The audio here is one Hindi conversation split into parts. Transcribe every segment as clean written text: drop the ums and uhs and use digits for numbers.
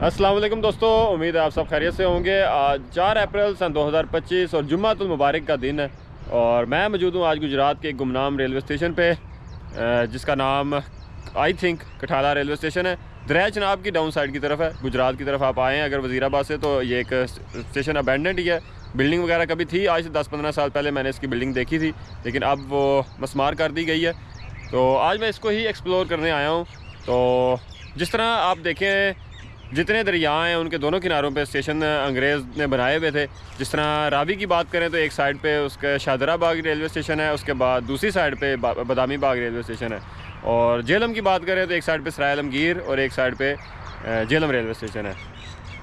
अस्सलाम वालेकुम दोस्तों, उम्मीद है आप सब खैरियत से होंगे। आज 4 अप्रैल सन 2025 और जुम्मातुल मुबारक का दिन है और मैं मौजूद हूँ आज गुजरात के गुमनाम रेलवे स्टेशन पे, जिसका नाम आई थिंक कठाला रेलवे स्टेशन है। दरिया चनाब की डाउन साइड की तरफ है, गुजरात की तरफ आप आए हैं अगर वज़ीराबाद से तो ये एक स्टेशन अबैंडेंड ही है। बिल्डिंग वगैरह कभी थी, आज से 10-15 साल पहले मैंने इसकी बिल्डिंग देखी थी, लेकिन अब वो मस्मार कर दी गई है। तो आज मैं इसको ही एक्सप्लोर करने आया हूँ। तो जिस तरह आप देखें, जितने दरिया हैं उनके दोनों किनारों पे स्टेशन अंग्रेज़ ने बनाए हुए थे। जिस तरह रावी की बात करें तो एक साइड पे उसका शाहदरा बाग रेलवे स्टेशन है, उसके बाद दूसरी साइड पे बदामी बाग रेलवे स्टेशन है। और जेलम की बात करें तो एक साइड पे सराय आलमगीर और एक साइड पे जेलम रेलवे स्टेशन है।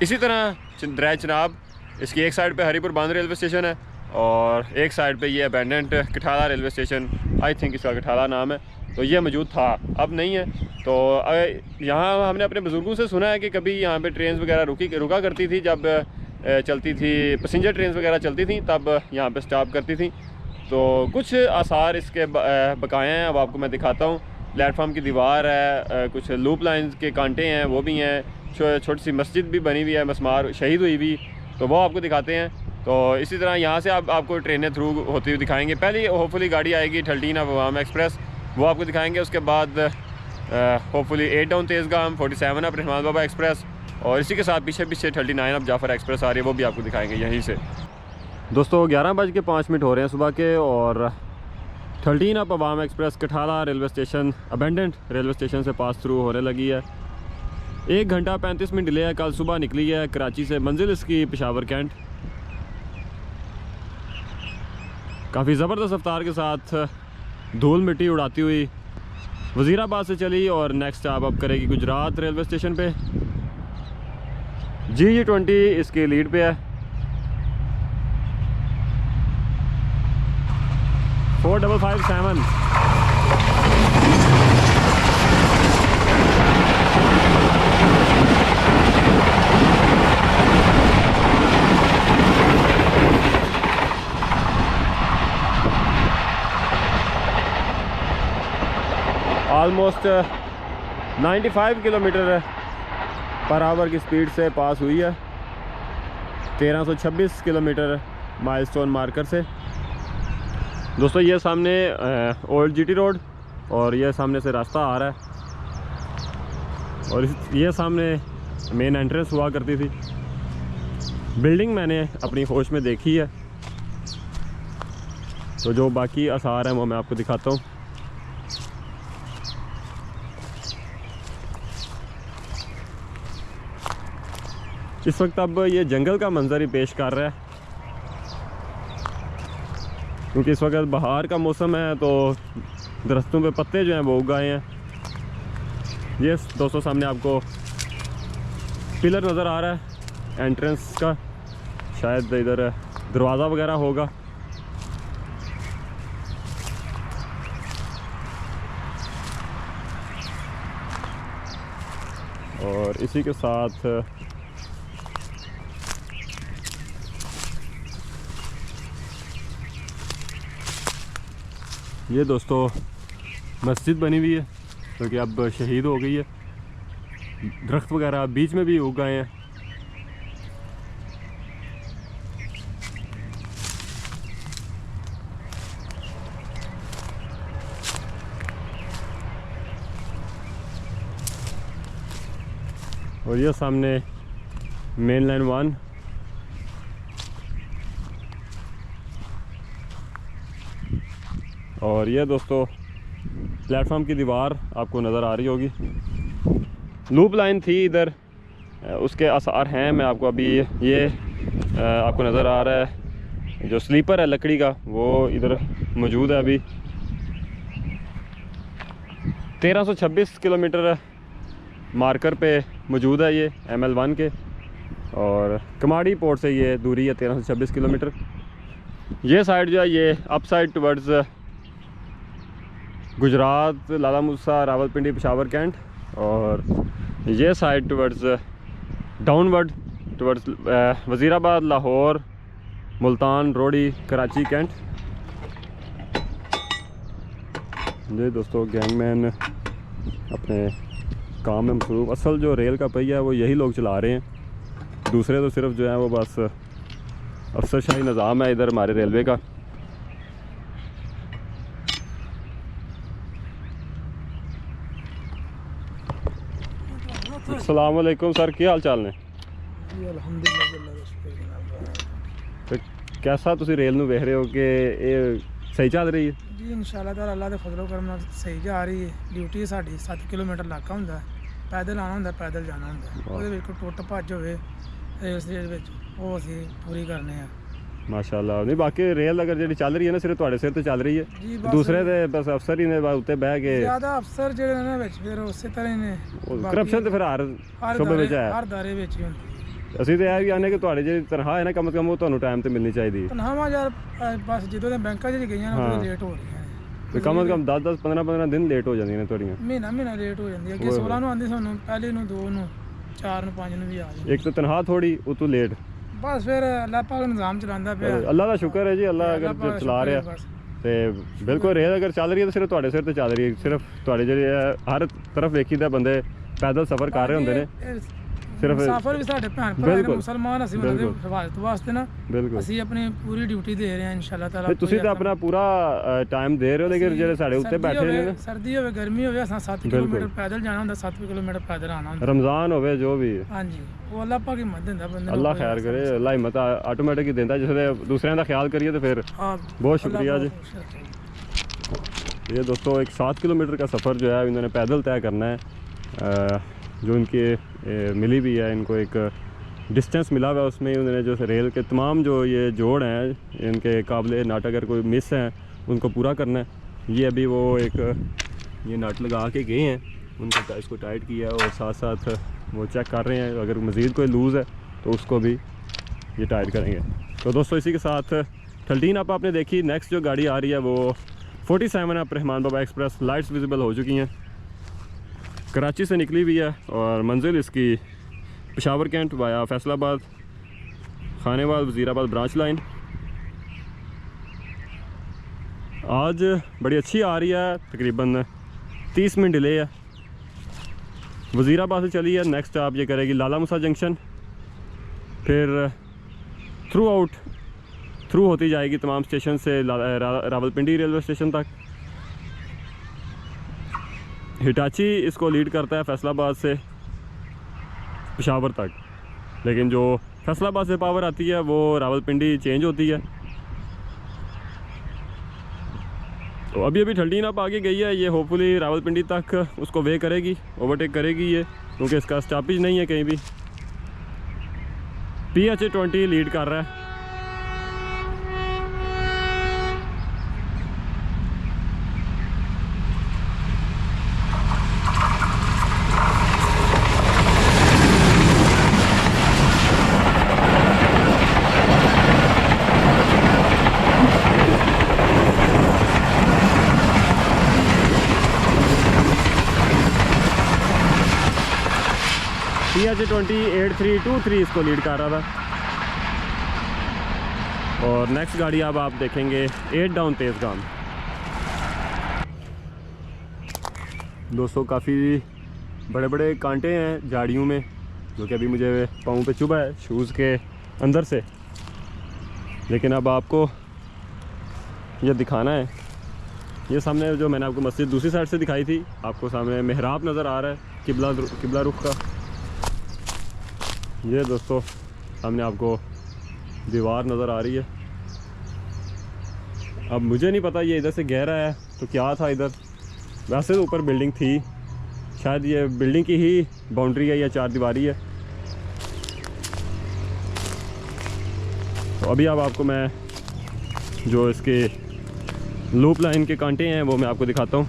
इसी तरह दरिया चनाब, इसकी एक साइड पे हरीपुर बांध रेलवे स्टेशन है और एक साइड पे ये अबैंडेंट कठाला रेलवे स्टेशन, आई थिंक इसका कठाला नाम है, तो ये मौजूद था, अब नहीं है। तो यहाँ हमने अपने बुज़ुर्गों से सुना है कि कभी यहाँ पे ट्रेन वगैरह रुका करती थी, जब चलती थी पैसेंजर ट्रेन वगैरह चलती थी तब यहाँ पे स्टॉप करती थी। तो कुछ आसार इसके बकाए हैं, अब आपको मैं दिखाता हूँ। प्लेटफार्म की दीवार है, कुछ लूप लाइन्स के कांटे हैं वो भी हैं, छोटी सी मस्जिद भी बनी हुई है, मस्मार शहीद हुई भी, तो वो आपको दिखाते हैं। तो इसी तरह यहाँ से आपको ट्रेनें थ्रू होती हुई दिखाएंगे। पहले होपफुली गाड़ी आएगी 13 अवाम एक्सप्रेस, वो आपको दिखाएंगे। उसके बाद hopefully 8 down Tezgam, 47 up Rahman Baba express, और इसी के साथ पीछे 39 अप जाफ़र एक्सप्रेस आ रही है, वो भी आपको दिखाएंगे यहीं से। दोस्तों 11:05 हो रहे हैं सुबह के और 13 up Awam express Kathala railway station abandoned railway station से पास थ्रू होने लगी है। 1 घंटा 35 मिनट डिले है। कल सुबह निकली है कराची से, मंजिल इसकी पेशावर कैंट। काफ़ी ज़बरदस्त रफ्तार के साथ धूल मिट्टी उड़ाती हुई वज़ीराबाद से चली और नेक्स्ट स्टॉप अब करेगी गुजरात रेलवे स्टेशन पे। GE20 इसकी लीड पे है। 4557 ऑलमोस्ट 95 किलोमीटर पर आवर की स्पीड से पास हुई है, 1326 किलोमीटर माइलस्टोन मार्कर से। दोस्तों ये सामने ओल्ड GT रोड और ये सामने से रास्ता आ रहा है और ये सामने मेन एंट्रेंस हुआ करती थी। बिल्डिंग मैंने अपनी होश में देखी है, तो जो बाकी आसार हैं वो मैं आपको दिखाता हूँ। इस वक्त अब ये जंगल का मंजर ही पेश कर रहा है, क्योंकि इस वक्त बहार का मौसम है, तो दरख्तों पे पत्ते जो हैं वो उग आए हैं। ये दोस्तों सामने आपको पिलर नज़र आ रहा है एंट्रेंस का, शायद इधर दरवाज़ा वगैरह होगा। और इसी के साथ ये दोस्तों मस्जिद बनी हुई है, क्योंकि अब शहीद हो गई है। दरख्त वगैरह बीच में भी उग गए हैं। और ये सामने मेन लाइन 1, और ये दोस्तों प्लेटफार्म की दीवार आपको नज़र आ रही होगी। लूप लाइन थी इधर, उसके आसार हैं। मैं आपको अभी ये आपको नज़र आ रहा है जो स्लीपर है लकड़ी का, वो इधर मौजूद है। अभी 1326 किलोमीटर मार्कर पे मौजूद है ये ML1 के, और कमाड़ी पोर्ट से ये दूरी है 1326 किलोमीटर। ये साइड जो है ये अप साइड टवर्ड्स गुजरात, लाला मूसा, रावलपिंडी, पेशावर कैंट, और ये side towards downward towards Wazirabad, Lahore, Multan, रोड़ी, कराची, कैंट। ये दोस्तों गैंगमैन अपने काम में मसरूफ़। असल जो रेल का पहिया है वो यही लोग चला रहे हैं, दूसरे तो सिर्फ जो है वो बस अफसरशाही निज़ाम है इधर हमारे रेलवे का। अस्सलाम वालेकुम सर, क्या हाल चाल ने? तो कैसा तुसी रेल नूं वेख रहे हो कि ये सही चल रही है? जी इंशाअल्लाह ताला अल्लाह दे फजलो करम नाल सही जा रही है। ड्यूटी साडी 7 किलोमीटर इलाका हुंदा, पैदल आना हुंदा, पैदल जाना हुंदा। ਉਹਦੇ ਵਿੱਚ ਟੁੱਟ ਭੱਜ ਹੋਵੇ ਰੇਲ ਦੇ ਵਿੱਚ ਉਹ ਅਸੀਂ ਪੂਰੀ ਕਰਨੇ ਆ। माशाअल्लाह। नहीं बाकी रेल अगर जी चल रही है ना सिर्फ तुहाडे सिर ते चल रही है, दूसरे ते बस अफसर ही ने उत्ते बह के ज़्यादा अफसर ਜਿਹੜੇ ਨੇ ਵਿੱਚ ਫਿਰ ਉਸੇ ਤਰ੍ਹਾਂ ਹੀ ਨੇ। करप्शन ਤੇ ਫਿਰ ਹਰ ਸ਼ੁਬੇ ਵਿੱਚ ਹੈ, ਹਰ ਦਾਇਰੇ ਵਿੱਚ ਹੀ ਹੁੰਦੀ। ਅਸੀਂ ਤੇ ਇਹ ਵੀ ਆਨੇ ਕਿ ਤੁਹਾਡੇ ਜਿਹੜੀ ਤਨਖਾਹ ਹੈ ਨਾ ਕਮ ਉਹ ਤੁਹਾਨੂੰ ਟਾਈਮ ਤੇ ਮਿਲਣੀ ਚਾਹੀਦੀ ਹੈ। ਤਨਖਾਹਾਂ ਯਾਰ ਬਸ ਜਦੋਂ ਦੇ ਬੈਂਕਾਂ 'ਚ ਗਈਆਂ ਨਾ ਉਹ ਲੇਟ ਹੋ ਰਹੀਆਂ ਨੇ। ਤੇ ਕਮ 10-10 15-15 ਦਿਨ ਲੇਟ ਹੋ ਜਾਂਦੀਆਂ ਨੇ ਤੁਹਾਡੀਆਂ। ਮਹੀਨਾ ਲੇਟ ਹੋ ਜਾਂਦੀ ਹੈ। ਅੱਗੇ 16 ਨੂੰ ਆਉਂਦੀ ਸਾਨੂੰ, ਪਹਿਲੇ ਨੂੰ 2 ਨੂੰ 4 ਨੂੰ 5 ਨੂੰ ਵੀ ਆ ਜਾਂਦੀ। ਇੱਕ ਤਾਂ ਤਨਖਾਹ ਥੋੜੀ ਉਤੋਂ ਲੇਟ। बस फिर अल्लाह पाक निज़ाम चलांदा पे। अल्लाह का शुक्र है जी, अल्लाह अगर चला रहा तो बिल्कुल रेल अगर चल रही है तो सिर्फ तुहाडे सिर ते चल रही है। सिर्फ तुहाडे जेह्ड़े हर तरफ वेखी दा बंदे पैदल सफ़र कर रहे होंदे ने। सिर्फ मुसाफिर भी साडे भैन भरा ने मुसलमान, ਅਸੀਂ ਉਹਨਾਂ ਦੇ ਹਿਫਾਜ਼ਤ ਵਾਸਤੇ ਨਾ ਅਸੀਂ ਆਪਣੀ ਪੂਰੀ ਡਿਊਟੀ ਦੇ ਰਹੇ ਹਾਂ इंशाअल्लाह ताला। ਤੁਸੀਂ ਤਾਂ ਆਪਣਾ ਪੂਰਾ ਟਾਈਮ ਦੇ ਰਹੇ ਹੋ, ਲੇਕਿਨ ਜਿਹੜੇ ਸਾਡੇ ਉੱਤੇ ਬੈਠੇ ਨੇ ਨਾ, ਸਰਦੀ ਹੋਵੇ ਗਰਮੀ ਹੋਵੇ, ਅਸਾਂ 7 ਕਿਲੋਮੀਟਰ ਪੈਦਲ ਜਾਣਾ ਹੁੰਦਾ, 7 ਕਿਲੋਮੀਟਰ ਪੈਦਲ ਆਣਾ ਹੁੰਦਾ। रमज़ान होवे जो भी, ਹਾਂਜੀ ਉਹ ਅੱਲਾਹ ਪਾਕ ਹਿੰਮਤ ਦਿੰਦਾ ਬੰਦੇ ਨੂੰ। अल्लाह खैर करे, अल्लाह हिम्मत आटोमेटिक ही देता जिसले दूसरे का ख्याल करिए तो फिर बहुत शुक्रिया जी। ये दोस्तों एक 7 किलोमीटर का सफ़र जो है इन्होंने पैदल तय करना है। जो इनके मिली भी है, इनको एक डिस्टेंस मिला हुआ है, उसमें उन्होंने जो रेल के तमाम जो ये जोड़ हैं इनके काबिल नाट अगर कोई मिस हैं उनको पूरा करना है। ये अभी वो एक ये नट लगा के गए हैं, उनको इसको टाइट किया और साथ साथ वो चेक कर रहे हैं, अगर मज़ीद कोई लूज़ है तो उसको भी ये टाइट करेंगे। तो दोस्तों इसी के साथ 13 आप आपने देखी। नेक्स्ट जो गाड़ी आ रही है वो 47 up Rahman Baba express. Lights visible हो चुकी हैं, कराची से निकली हुई है और मंजिल इसकी Peshawar Cantt via Faisalabad, Khanewal, Wazirabad branch line. आज बड़ी अच्छी आ रही है, तकरीबन 30 मिनट डिले है। वज़ीराबाद से चली है, नेक्स्ट आप ये करेगी लाला मूसा जंक्शन, फिर थ्रू होती जाएगी तमाम स्टेशन से रावलपिंडी रेलवे स्टेशन तक। हिटाची इसको लीड करता है फैसलाबाद से पेशावर तक, लेकिन जो फैसलाबाद से पावर आती है वो रावलपिंडी चेंज होती है। तो अभी 13 अब आगे गई है, ये होपफुली रावलपिंडी तक उसको वे करेगी, ओवरटेक करेगी ये, क्योंकि इसका स्टॉपेज नहीं है कहीं भी। PH20 लीड कर रहा है। PH20 8323 इसको लीड कर रहा था। और नेक्स्ट गाड़ी अब आप देखेंगे 8 डाउन तेज़गाम। दोस्तों काफ़ी बड़े बड़े कांटे हैं झाड़ियों में, जो कि अभी मुझे पाँव पे चुभा है शूज़ के अंदर से, लेकिन अब आपको ये दिखाना है। ये सामने जो मैंने आपको मस्जिद दूसरी साइड से दिखाई थी, आपको सामने मेहराब नज़र आ रहा है किबला रुख का। ये दोस्तों सामने आपको दीवार नज़र आ रही है। अब मुझे नहीं पता ये इधर से गहरा है तो क्या था इधर, वैसे तो ऊपर बिल्डिंग थी, शायद ये बिल्डिंग की ही बाउंड्री है या 4 दीवारी है। तो अभी अब आपको मैं जो इसके लूप लाइन के कांटे हैं वो मैं आपको दिखाता हूँ।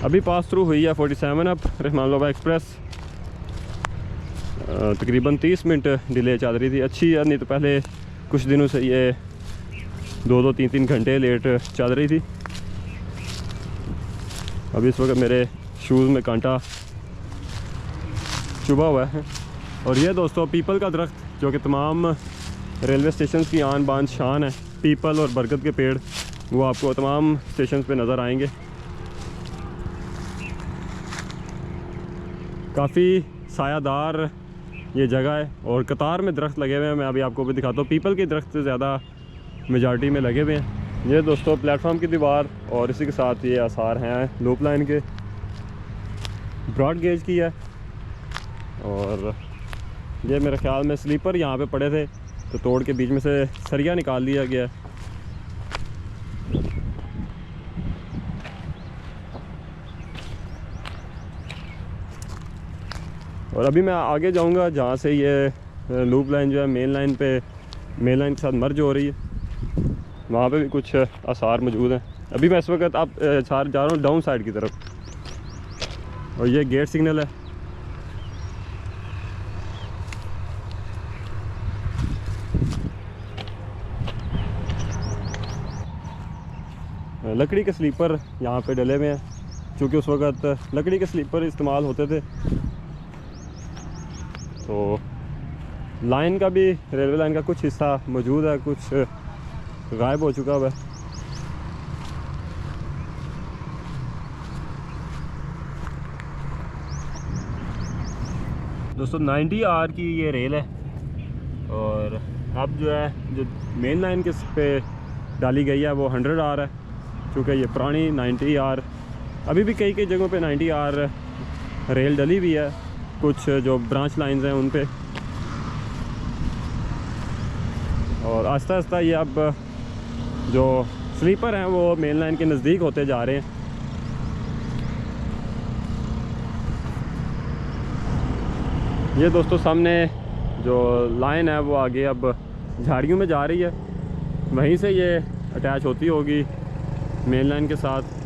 अभी पास थ्रू हुई है 47 अप रहमान बाबा एक्सप्रेस। तकरीबन 30 मिनट डिले चल रही थी, अच्छी है, नहीं तो पहले कुछ दिनों से ये 2-2, 3-3 घंटे लेट चल रही थी। अभी इस वक्त मेरे शूज़ में कांटा चुभा हुआ है। और ये दोस्तों पीपल का दरख्त, जो कि तमाम रेलवे स्टेशन की आन बान शान है, पीपल और बरगद के पेड़, वो आपको तमाम स्टेशन पे नज़र आएंगे। काफ़ी सायादार ये जगह है और कतार में दरख्त लगे हुए हैं। मैं अभी आपको भी दिखाता हूँ, पीपल के दरख्त ज़्यादा मेजॉरिटी में लगे हुए हैं। ये दोस्तों प्लेटफॉर्म की दीवार और इसी के साथ ये आसार हैं लूप लाइन के, ब्रॉड गेज की है। और ये मेरे ख्याल में स्लीपर यहाँ पे पड़े थे तो तोड़ के बीच में से सरिया निकाल लिया गया है। और अभी मैं आगे जाऊंगा जहाँ से ये लूप लाइन जो है मेन लाइन के साथ मर्ज हो रही है, वहाँ पे भी कुछ आसार मौजूद हैं। अभी मैं इस वक्त आप जा रहा हूँ डाउन साइड की तरफ और ये गेट सिग्नल है। लकड़ी के स्लीपर यहाँ पे डले हुए हैं, क्योंकि उस वक्त लकड़ी के स्लीपर इस्तेमाल होते थे। तो लाइन का भी, रेलवे लाइन का कुछ हिस्सा मौजूद है, कुछ गायब हो चुका हुआ है। दोस्तों 90R की ये रेल है और अब जो है जो मेन लाइन के पे डाली गई है वो 100R है, क्योंकि ये पुरानी 90R, अभी भी कई जगहों पे 90R रेल डली हुई है, कुछ जो ब्रांच लाइंस हैं उन पे। और आहिस्ता आहिस्ता ये अब जो स्लीपर हैं वो मेन लाइन के नज़दीक होते जा रहे हैं। ये दोस्तों सामने जो लाइन है वो आगे अब झाड़ियों में जा रही है, वहीं से ये अटैच होती होगी मेन लाइन के साथ।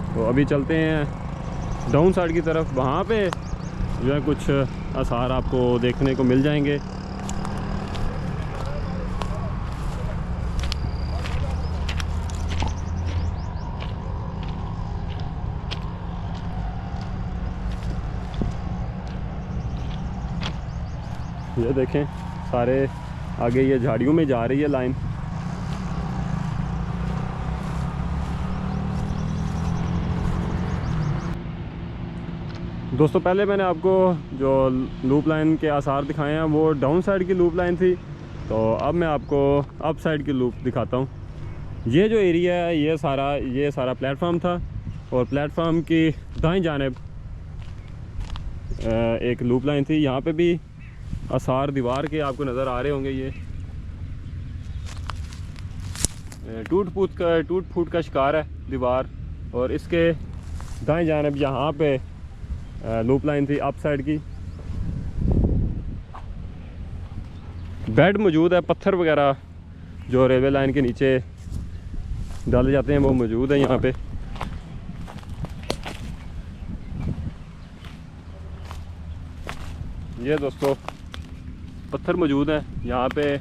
तो अभी चलते हैं डाउन साइड की तरफ, वहाँ पे जो है कुछ आसार आपको देखने को मिल जाएंगे। ये देखें सारे आगे ये झाड़ियों में जा रही है लाइन। दोस्तों पहले मैंने आपको जो लूप लाइन के आसार दिखाए हैं वो डाउन साइड की लूप लाइन थी, तो अब मैं आपको अप साइड की लूप दिखाता हूँ। ये जो एरिया है ये सारा प्लेटफॉर्म था और प्लेटफॉर्म की दाईं जानिब एक लूप लाइन थी। यहाँ पे भी आसार दीवार के आपको नज़र आ रहे होंगे। ये टूट फूट का शिकार है दीवार। और इसके दाईं जानिब यहाँ पे लूप लाइन थी अप साइड की। बेड मौजूद है, पत्थर वगैरह जो रेलवे लाइन के नीचे डाले जाते हैं वो मौजूद है यहाँ पे। ये दोस्तों पत्थर मौजूद हैं यहाँ पे।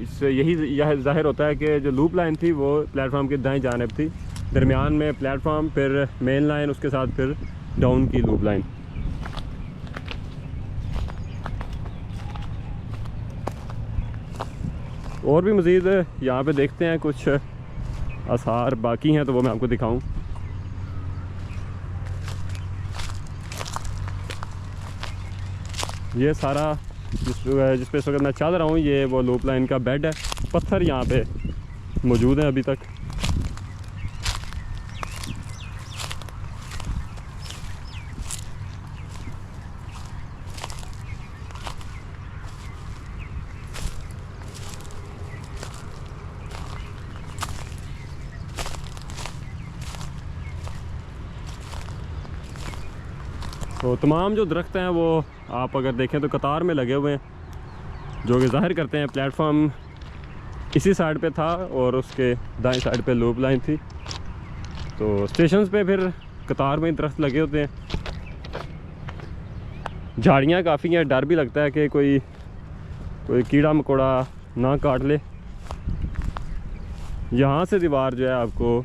इससे यही जाहिर होता है कि जो लूप लाइन थी वो प्लेटफॉर्म की दाईं जानिब थी, दरमियान में प्लेटफॉर्म, फिर मेन लाइन, उसके साथ फिर डाउन की लूप लाइन। और भी मज़ीद यहाँ पे देखते हैं कुछ आसार बाकी हैं तो वो मैं आपको दिखाऊं। ये सारा जिस पे इस वक्त मैं चल रहा हूँ ये वो लूप लाइन का बेड है। पत्थर यहाँ पे मौजूद हैं अभी तक। तो तमाम जो दरख्त हैं वो आप अगर देखें तो कतार में लगे हुए हैं, जो कि ज़ाहिर करते हैं प्लेटफॉर्म इसी साइड पे था और उसके दाएं साइड पे लूप लाइन थी। तो स्टेशंस पे फिर कतार में दरख्त लगे होते हैं। झाड़ियाँ काफ़ी हैं, डर भी लगता है कि कोई कीड़ा मकोड़ा ना काट ले। यहाँ से दीवार जो है आपको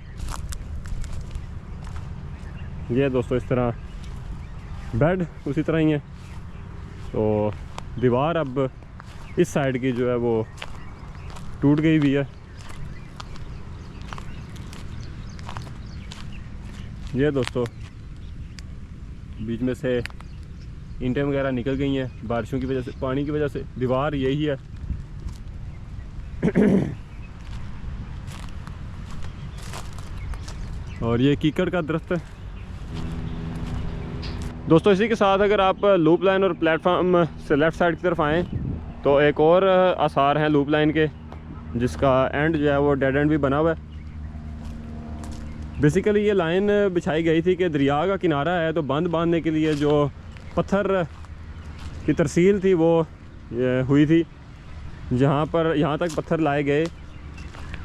ये दोस्तों इस तरह, बेड उसी तरह ही है। तो दीवार अब इस साइड की जो है वो टूट गई हुई है। ये दोस्तों बीच में से ईंटें वगैरह निकल गई हैं बारिशों की वजह से, पानी की वजह से। दीवार यही है। और ये कीकड़ का दरख्त है दोस्तों। इसी के साथ अगर आप लूप लाइन और प्लेटफार्म से लेफ़्ट साइड की तरफ आएँ तो एक और आसार हैं लूप लाइन के, जिसका एंड जो है वो डेड एंड भी बना हुआ है। बेसिकली ये लाइन बिछाई गई थी कि दरिया का किनारा है तो बांध बांधने के लिए जो पत्थर की तरसील थी वो हुई थी, जहाँ पर यहाँ तक पत्थर लाए गए।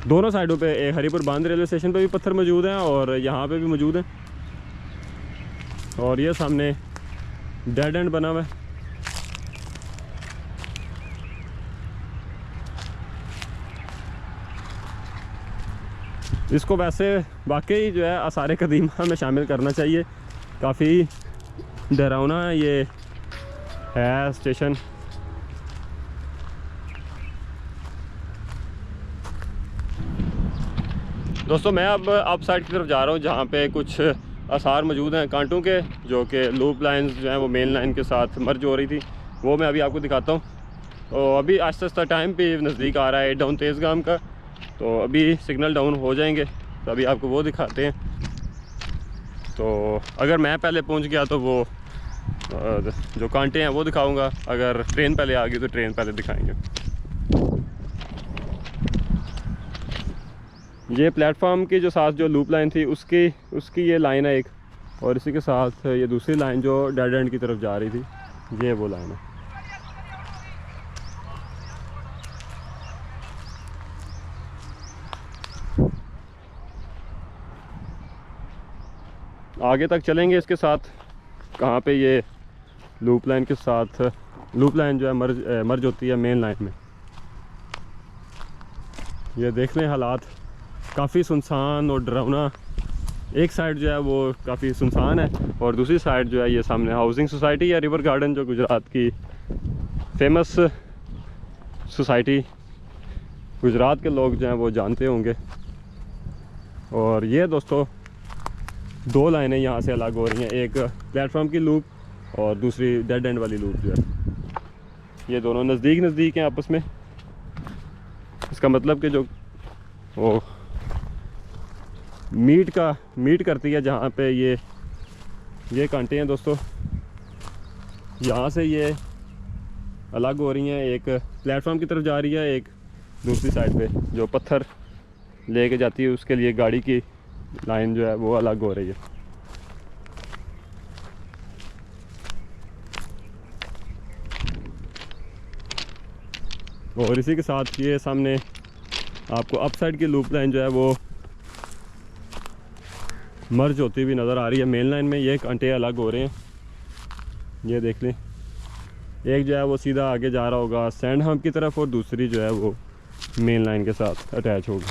दोनों साइडों पे, एक हरीपुर बांध रेलवे स्टेशन पे भी पत्थर मौजूद हैं और यहाँ पे भी मौजूद हैं। और ये सामने डेड एंड बना हुआ है। इसको वैसे वाकई जो है आसार कदीमा में शामिल करना चाहिए। काफ़ी डरावना ये है स्टेशन। दोस्तों मैं अब अप साइड की तरफ जा रहा हूँ जहाँ पे कुछ आसार मौजूद हैं कांटों के, जो कि लूप लाइंस जो हैं वो मेन लाइन के साथ मर्ज हो रही थी। वो मैं अभी आपको दिखाता हूँ। तो अभी आहिस्ता आहिस्ता टाइम पे नज़दीक आ रहा है डाउन तेज़गाम का, तो अभी सिग्नल डाउन हो जाएंगे तो अभी आपको वो दिखाते हैं। तो अगर मैं पहले पहुंच गया तो वो जो कांटे हैं वो दिखाऊंगा, अगर ट्रेन पहले आ गई तो ट्रेन पहले दिखाएंगे। ये प्लेटफॉर्म की जो साथ जो लूप लाइन थी उसकी ये लाइन है एक, और इसी के साथ ये दूसरी लाइन जो डेड एंड की तरफ जा रही थी, ये वो लाइन है। आगे तक चलेंगे इसके साथ, कहाँ पे ये लूप लाइन के साथ लूप लाइन जो है मर्ज होती है मेन लाइन में। ये देख लें हालात काफ़ी सुनसान और डरावना। एक साइड जो है वो काफ़ी सुनसान है और दूसरी साइड जो है ये सामने हाउसिंग सोसाइटी या रिवर गार्डन, जो गुजरात की फेमस सोसाइटी गुजरात के लोग जो हैं वो जानते होंगे। और ये दोस्तों दो लाइनें यहाँ से अलग हो रही हैं, एक प्लेटफॉर्म की लूप और दूसरी डेड एंड वाली लूप जो है। ये दोनों नज़दीक हैं आपस में। इसका मतलब कि जो वो मीट करती है जहाँ पे ये कांटे हैं दोस्तों, यहाँ से ये अलग हो रही हैं। एक प्लेटफॉर्म की तरफ जा रही है, एक दूसरी साइड पे जो पत्थर लेके जाती है उसके लिए गाड़ी की लाइन जो है वो अलग हो रही है। और इसी के साथ ये सामने आपको अप साइड की लूप लाइन जो है वो मर्ज होती हुई नज़र आ रही है मेन लाइन में। ये कांटे अलग हो रहे हैं, ये देख लें। एक जो है वो सीधा आगे जा रहा होगा सैंड हम्प की तरफ और दूसरी जो है वो मेन लाइन के साथ अटैच होगी।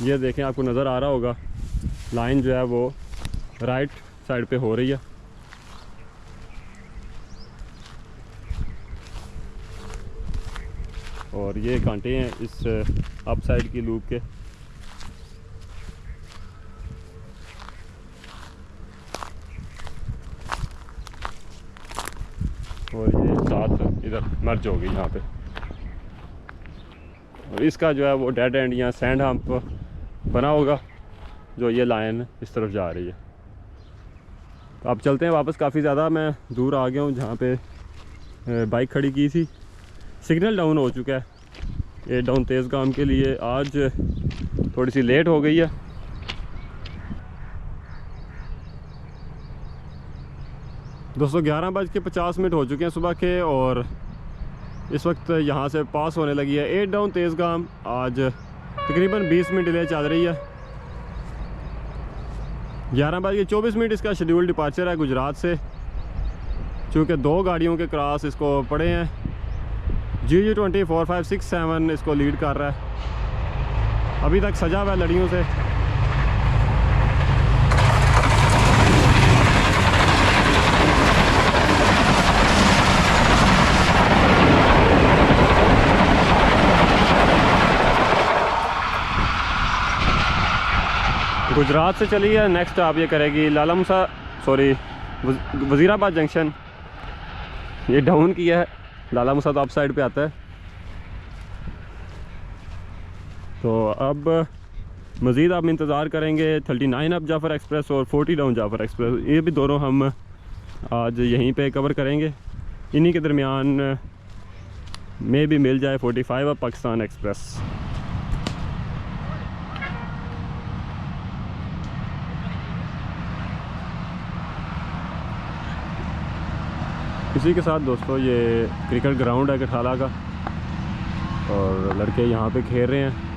ये देखें, आपको नज़र आ रहा होगा लाइन जो है वो राइट साइड पे हो रही है। और ये कांटे हैं इस अप साइड की लूप के। और ये साथ इधर मर्ज होगी यहाँ पे। और इसका जो है वो डेड एंड या सैंड हम्प बना होगा जो ये लाइन इस तरफ जा रही है। तो अब चलते हैं वापस। काफ़ी ज़्यादा मैं दूर आ गया हूँ जहाँ पे बाइक खड़ी की थी। सिग्नल डाउन हो चुका है ये डाउन तेज़गाम के लिए। आज थोड़ी सी लेट हो गई है। दोस्तों 11:50 हो चुके हैं सुबह के और इस वक्त यहाँ से पास होने लगी है 8 डाउन तेज़गाम। आज तकरीबन 20 मिनट डिले चल रही है। 11:24 इसका शेड्यूल डिपार्चर है गुजरात से, चूँकि 2 गाड़ियों के क्रॉस इसको पड़े हैं। GG20 4567 इसको लीड कर रहा है, अभी तक सजा हुआ है लड़ियों से। गुजरात से चली है। नेक्स्ट आप ये करेगी लाला मूसा वज़ीराबाद जंक्शन। ये डाउन किया है, लाला मूसा तो अप साइड पे आता है। तो अब मज़ीद आप इंतज़ार करेंगे 39 अप जाफ़र एक्सप्रेस और 40 डाउन जाफ़र एक्सप्रेस। ये भी दोनों हम आज यहीं पे कवर करेंगे। इन्हीं के दरमियान में भी मिल जाए 45 अप पाकिस्तान एक्सप्रेस। इसी के साथ दोस्तों ये क्रिकेट ग्राउंड है कठाला का और लड़के यहाँ पे खेल रहे हैं।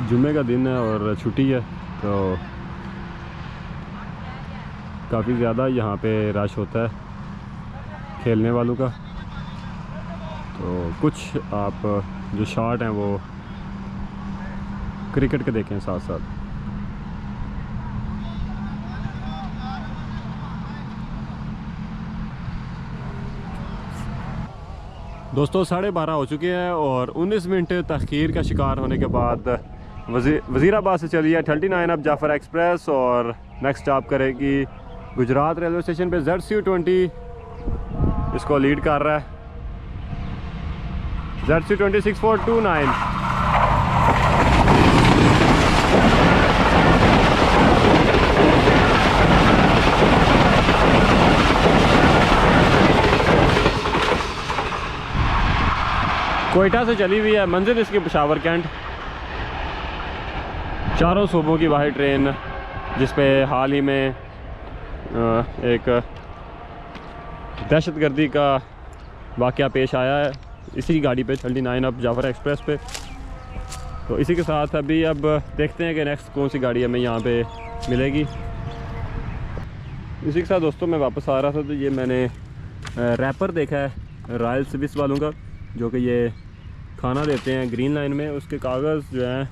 जुम्मे का दिन है और छुट्टी है तो काफ़ी ज़्यादा यहाँ पे रश होता है खेलने वालों का। तो कुछ आप जो शॉट हैं वो क्रिकेट के देखें साथ साथ। दोस्तों 12:30 हो चुके हैं और 19 मिनट तख़ीर का शिकार होने के बाद वज़ीराबाद से चली है 39 अप जाफ़र एक्सप्रेस और नेक्स्ट स्टॉप करेगी गुजरात रेलवे स्टेशन पे। ZC20 इसको लीड कर रहा है, ZC20 6429। कोयटा से चली हुई है, मंजिल इसकी पेशावर कैंट। चारों सूबों की वाहिद ट्रेन जिस पे हाल ही में एक दहशतगर्दी का वाक़या पेश आया है, इसी गाड़ी पे 39 अप जाफ़र एक्सप्रेस पे। तो इसी के साथ अभी अब देखते हैं कि नेक्स्ट कौन सी गाड़ी हमें यहाँ पे मिलेगी। इसी के साथ दोस्तों मैं वापस आ रहा था तो ये मैंने रैपर देखा है रॉयल स्विस वालों का, जो कि ये खाना देते हैं ग्रीन लाइन में। उसके कागज़ जो हैं,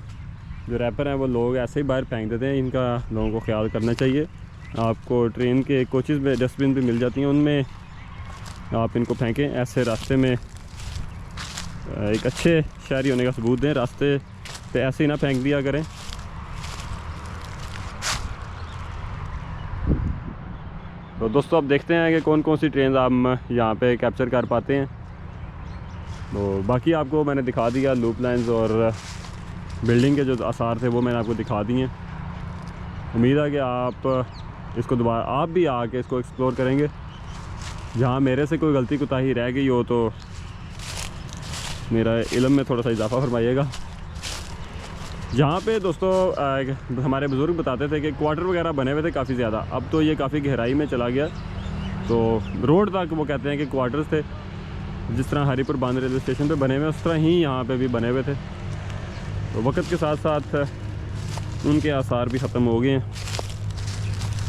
जो रैपर हैं, वो लोग ऐसे ही बाहर फेंक देते हैं। इनका लोगों को ख्याल करना चाहिए। आपको ट्रेन के कोचेज़ में डस्टबिन भी मिल जाती हैं, उनमें आप इनको फेंकें। ऐसे रास्ते में एक अच्छे शहरी होने का सबूत दें, रास्ते पे ऐसे ही ना फेंक दिया करें। तो दोस्तों अब देखते हैं कि कौन कौन सी ट्रेन हम यहाँ पे कैप्चर कर पाते हैं। तो बाकी आपको मैंने दिखा दिया लूप लाइन्स और बिल्डिंग के जो आसार थे वो मैंने आपको दिखा दिए। उम्मीद है कि आप इसको दोबारा आप भी आके इसको एक्सप्लोर करेंगे। जहाँ मेरे से कोई गलती कोताही रह गई हो तो मेरा इल्म में थोड़ा सा इजाफा फरमाइएगा। जहाँ पे दोस्तों हमारे बुज़ुर्ग बताते थे कि क्वार्टर वगैरह बने हुए थे काफ़ी ज़्यादा, अब तो ये काफ़ी गहराई में चला गया। तो रोड तक वो कहते हैं कि क्वार्टर्स थे, जिस तरह हरीपुर बांध रेलवे स्टेशन पे बने हुए उस तरह ही यहाँ पे भी बने हुए थे। तो वक्त के साथ साथ उनके आसार भी ख़त्म हो गए हैं।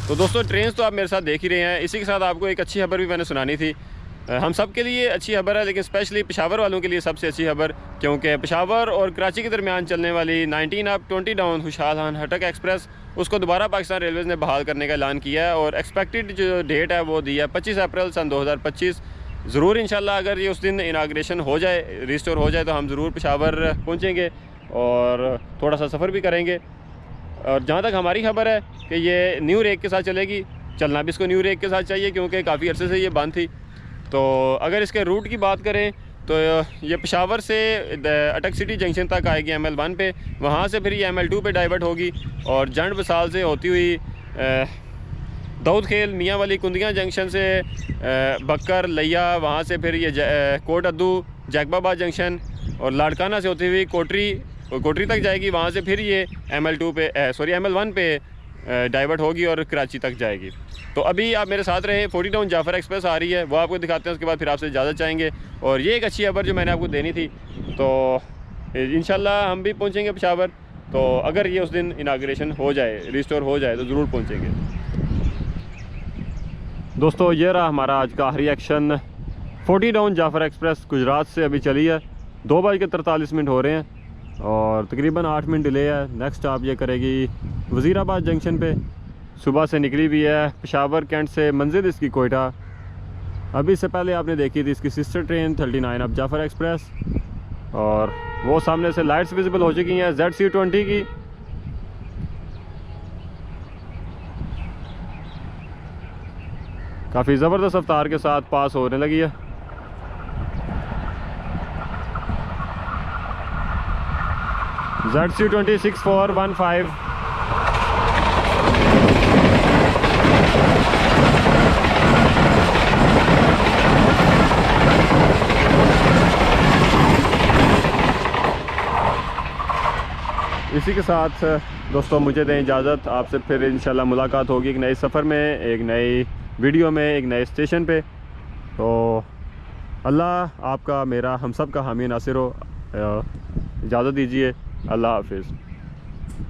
तो दोस्तों ट्रेन तो आप मेरे साथ देख ही रहे हैं। इसी के साथ आपको एक अच्छी खबर भी मैंने सुनानी थी। हम सब के लिए अच्छी खबर है, लेकिन स्पेशली पेशावर वालों के लिए सबसे अच्छी खबर, क्योंकि पेशावर और कराची के दरमियान चलने वाली 19 अप 20 डाउन खुशहाल खान खट्टक एक्सप्रेस उसको दोबारा पाकिस्तान रेलवेज़ ने बहाल करने का ऐलान किया है और एक्सपेक्टेड जो डेट है वो दी है 25 अप्रैल सन 2025। ज़रूर इंशाल्लाह अगर ये उस दिन इनाग्रेशन हो जाए, रिस्टोर हो जाए, तो हम ज़रूर पेशावर पहुँचेंगे और थोड़ा सा सफ़र भी करेंगे। और जहाँ तक हमारी खबर है कि ये न्यू रेक के साथ चलेगी, चलना भी इसको न्यू रेक के साथ चाहिए क्योंकि काफ़ी अरसे से ये बंद थी। तो अगर इसके रूट की बात करें तो ये पेशावर से अटक सिटी जंक्शन तक आएगी ML1 पे, वहाँ से फिर ये ML2 पे डाइवर्ट होगी और जंड बसाल से होती हुई दाऊद खेल मियाँ वाली कुंदियाँ जंक्शन से बक्कर लिया, वहाँ से फिर ये कोट अद्दू जैकबाबाद जंक्शन और लाड़काना से होती हुई कोटरी तक जाएगी। वहाँ से फिर ये ML1 पे डाइवर्ट होगी और कराची तक जाएगी। तो अभी आप मेरे साथ रहे, 40 डाउन जाफ़र एक्सप्रेस आ रही है, वो आपको दिखाते हैं। उसके बाद फिर आपसे इजाज़त चाहेंगे। और ये एक अच्छी खबर जो मैंने आपको देनी थी, तो इंशाल्लाह हम भी पहुँचेंगे पेशावर। तो अगर ये उस दिन इनाग्रेशन हो जाए, रिस्टोर हो जाए, तो ज़रूर पहुँचेंगे। दोस्तों ये रहा हमारा आज का आखिरी action. 40 down Jafar express Gujarat से अभी चली है, 2:43 हो रहे हैं और तकरीबन 8 मिनट डिले है। नेक्स्ट स्टॉप ये करेगी वज़ीराबाद जंक्शन पे। सुबह से निकली हुई है पेशावर कैंट से, मंजिल इसकी कोयटा। अभी इससे पहले आपने देखी थी इसकी sister train 39 up Jafar express और वो सामने से लाइट्स विजिबल हो चुकी हैं ZC20 की। काफ़ी ज़बरदस्त रफ्तार के साथ पास होने लगी है। ZC20 6415। इसी के साथ दोस्तों मुझे दें इजाज़त, आपसे फिर इंशाल्लाह मुलाकात होगी एक नए सफ़र में, एक नई वीडियो में, एक नए स्टेशन पे। तो अल्लाह आपका, मेरा, हम सब का हामी नासिर हो। इजाज़त दीजिए। अल्लाह हाफिज़।